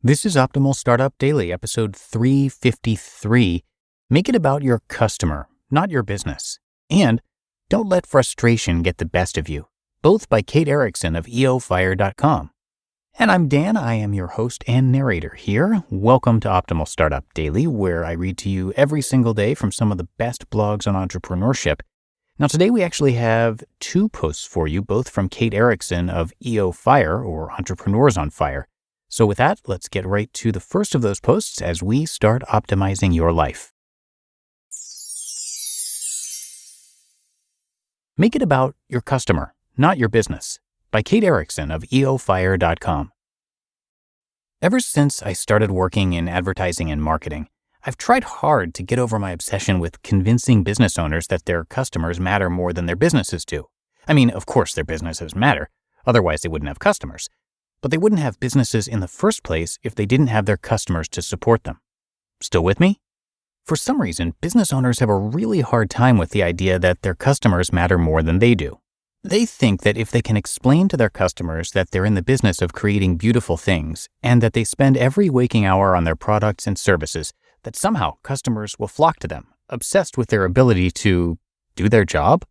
This is Optimal Startup Daily, episode 353. Make it about your customer, not your business. And don't let frustration get the best of you. Both by Kate Erickson of eofire.com. And I'm Dan. I am your host and narrator here. Welcome to Optimal Startup Daily, where I read to you every single day from some of the best blogs on entrepreneurship. Now, today we actually have two posts for you, both from Kate Erickson of eofire, or Entrepreneurs on Fire. So with that, let's get right to the first of those posts as we start optimizing your life. Make it about your customer, not your business, by Kate Erickson of eofire.com. Ever since I started working in advertising and marketing, I've tried hard to get over my obsession with convincing business owners that their customers matter more than their businesses do. I mean, of course their businesses matter, otherwise they wouldn't have customers. But they wouldn't have businesses in the first place if they didn't have their customers to support them. Still with me? For some reason, business owners have a really hard time with the idea that their customers matter more than they do. They think that if they can explain to their customers that they're in the business of creating beautiful things and that they spend every waking hour on their products and services, that somehow customers will flock to them, obsessed with their ability to do their job.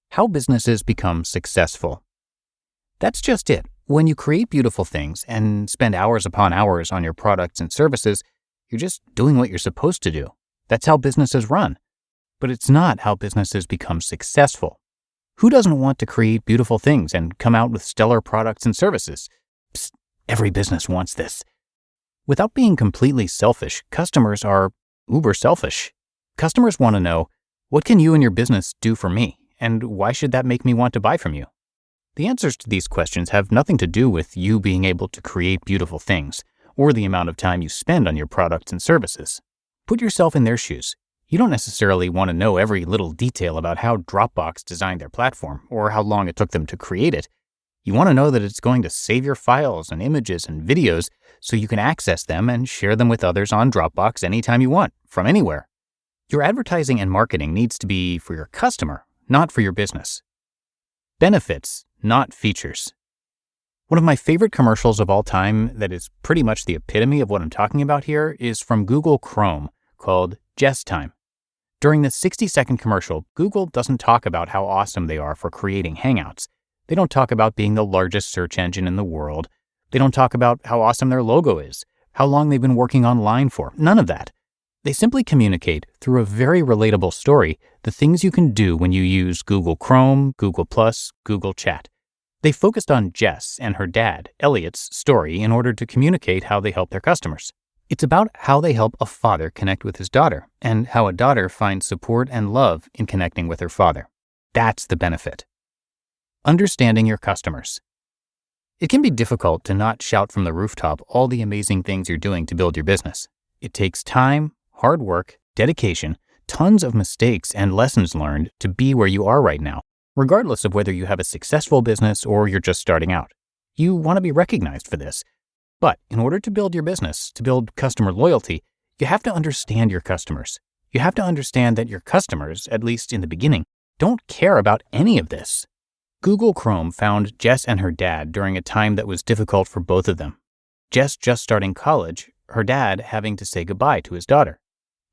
How businesses become successful. That's just it. When you create beautiful things and spend hours upon hours on your products and services, you're just doing what you're supposed to do. That's how businesses run. But it's not how businesses become successful. Who doesn't want to create beautiful things and come out with stellar products and services? Psst, every business wants this. Without being completely selfish, customers are uber selfish. Customers want to know, what can you and your business do for me? And why should that make me want to buy from you? The answers to these questions have nothing to do with you being able to create beautiful things or the amount of time you spend on your products and services. Put yourself in their shoes. You don't necessarily want to know every little detail about how Dropbox designed their platform or how long it took them to create it. You want to know that it's going to save your files and images and videos so you can access them and share them with others on Dropbox anytime you want, from anywhere. Your advertising and marketing needs to be for your customer, not for your business. Benefits, not features. One of my favorite commercials of all time that is pretty much the epitome of what I'm talking about here is from Google Chrome called Just Time. During the 60-second commercial, Google doesn't talk about how awesome they are for creating Hangouts. They don't talk about being the largest search engine in the world. They don't talk about how awesome their logo is, how long they've been working online for. None of that. They simply communicate through a very relatable story the things you can do when you use Google Chrome, Google+, Google Chat. They focused on Jess and her dad, Elliot's, story in order to communicate how they help their customers. It's about how they help a father connect with his daughter and how a daughter finds support and love in connecting with her father. That's the benefit. Understanding your customers. It can be difficult to not shout from the rooftop all the amazing things you're doing to build your business. It takes time, hard work, dedication, tons of mistakes and lessons learned to be where you are right now, regardless of whether you have a successful business or you're just starting out. You want to be recognized for this. But in order to build your business, to build customer loyalty, you have to understand your customers. You have to understand that your customers, at least in the beginning, don't care about any of this. Google Chrome found Jess and her dad during a time that was difficult for both of them. Jess just starting college, her dad having to say goodbye to his daughter.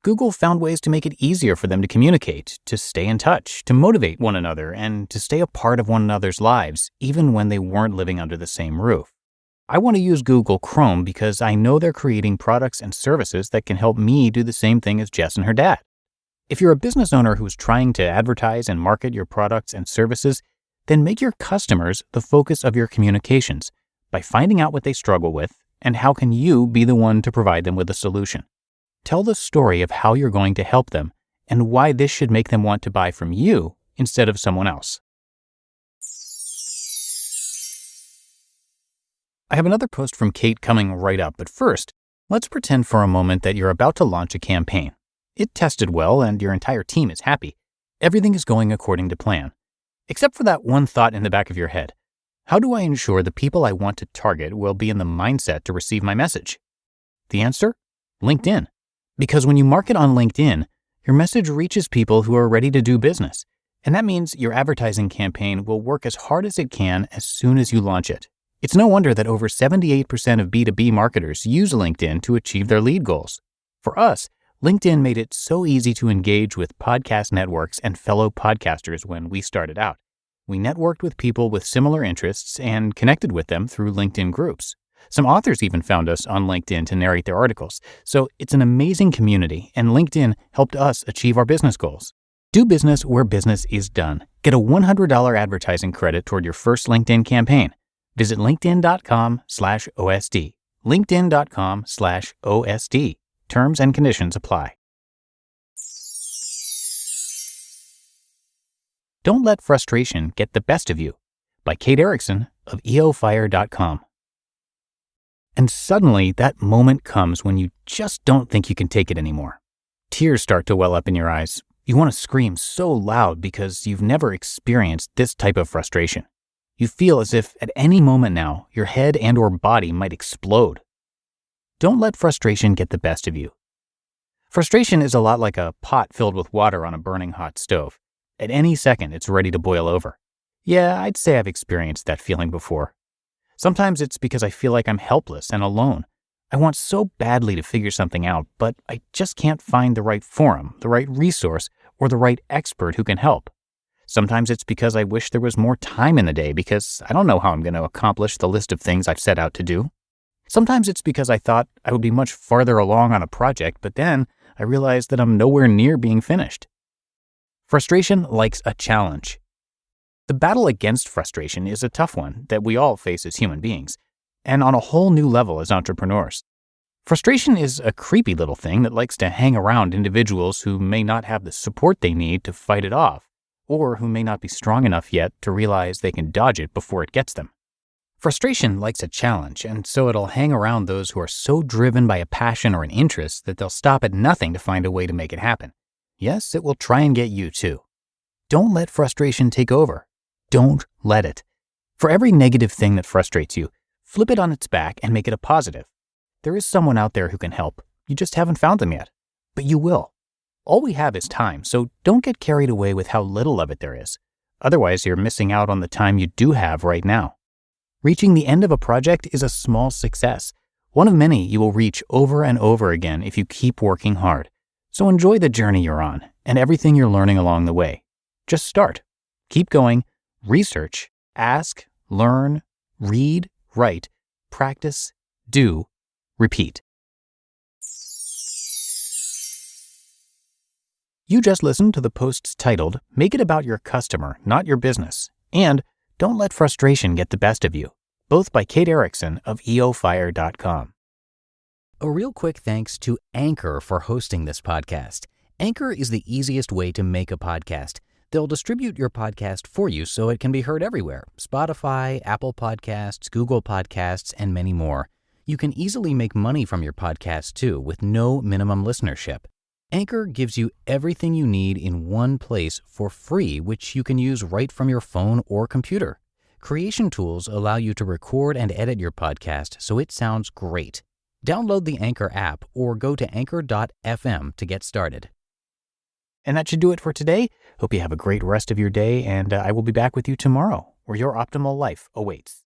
Google found ways to make it easier for them to communicate, to stay in touch, to motivate one another, and to stay a part of one another's lives, even when they weren't living under the same roof. I want to use Google Chrome because I know they're creating products and services that can help me do the same thing as Jess and her dad. If you're a business owner who's trying to advertise and market your products and services, then make your customers the focus of your communications by finding out what they struggle with and how can you be the one to provide them with a solution. Tell the story of how you're going to help them and why this should make them want to buy from you instead of someone else. I have another post from Kate coming right up, but first, let's pretend for a moment that you're about to launch a campaign. It tested well and your entire team is happy. Everything is going according to plan. Except for that one thought in the back of your head. How do I ensure the people I want to target will be in the mindset to receive my message? The answer? LinkedIn. Because when you market on LinkedIn, your message reaches people who are ready to do business. And that means your advertising campaign will work as hard as it can as soon as you launch it. It's no wonder that over 78% of B2B marketers use LinkedIn to achieve their lead goals. For us, LinkedIn made it so easy to engage with podcast networks and fellow podcasters when we started out. We networked with people with similar interests and connected with them through LinkedIn groups. Some authors even found us on LinkedIn to narrate their articles. So it's an amazing community, and LinkedIn helped us achieve our business goals. Do business where business is done. Get a $100 advertising credit toward your first LinkedIn campaign. Visit linkedin.com/OSD. linkedin.com/OSD. Terms and conditions apply. Don't Let Frustration Get the Best of You by Kate Erickson of eofire.com. And suddenly, that moment comes when you just don't think you can take it anymore. Tears start to well up in your eyes. You want to scream so loud because you've never experienced this type of frustration. You feel as if at any moment now, your head and or body might explode. Don't let frustration get the best of you. Frustration is a lot like a pot filled with water on a burning hot stove. At any second, it's ready to boil over. Yeah, I'd say I've experienced that feeling before. Sometimes it's because I feel like I'm helpless and alone. I want so badly to figure something out, but I just can't find the right forum, the right resource, or the right expert who can help. Sometimes it's because I wish there was more time in the day because I don't know how I'm going to accomplish the list of things I've set out to do. Sometimes it's because I thought I would be much farther along on a project, but then I realized that I'm nowhere near being finished. Frustration likes a challenge. The battle against frustration is a tough one that we all face as human beings, and on a whole new level as entrepreneurs. Frustration is a creepy little thing that likes to hang around individuals who may not have the support they need to fight it off, or who may not be strong enough yet to realize they can dodge it before it gets them. Frustration likes a challenge, and so it'll hang around those who are so driven by a passion or an interest that they'll stop at nothing to find a way to make it happen. Yes, it will try and get you too. Don't let frustration take over. Don't let it. For every negative thing that frustrates you, flip it on its back and make it a positive. There is someone out there who can help. You just haven't found them yet. But you will. All we have is time, so don't get carried away with how little of it there is. Otherwise, you're missing out on the time you do have right now. Reaching the end of a project is a small success, one of many you will reach over and over again if you keep working hard. So enjoy the journey you're on and everything you're learning along the way. Just start. Keep going. Research. Ask. Learn. Read. Write. Practice. Do. Repeat. You just listened to the posts titled, "Make It About Your Customer, Not Your Business," and "Don't Let Frustration Get the Best of You," both by Kate Erickson of eofire.com. A real quick thanks to Anchor for hosting this podcast. Anchor is the easiest way to make a podcast. They'll distribute your podcast for you so it can be heard everywhere: Spotify, Apple Podcasts, Google Podcasts, and many more. You can easily make money from your podcast too with no minimum listenership. Anchor gives you everything you need in one place for free, which you can use right from your phone or computer. Creation tools allow you to record and edit your podcast so it sounds great. Download the Anchor app or go to anchor.fm to get started. And that should do it for today. Hope you have a great rest of your day, and I will be back with you tomorrow, where your optimal life awaits.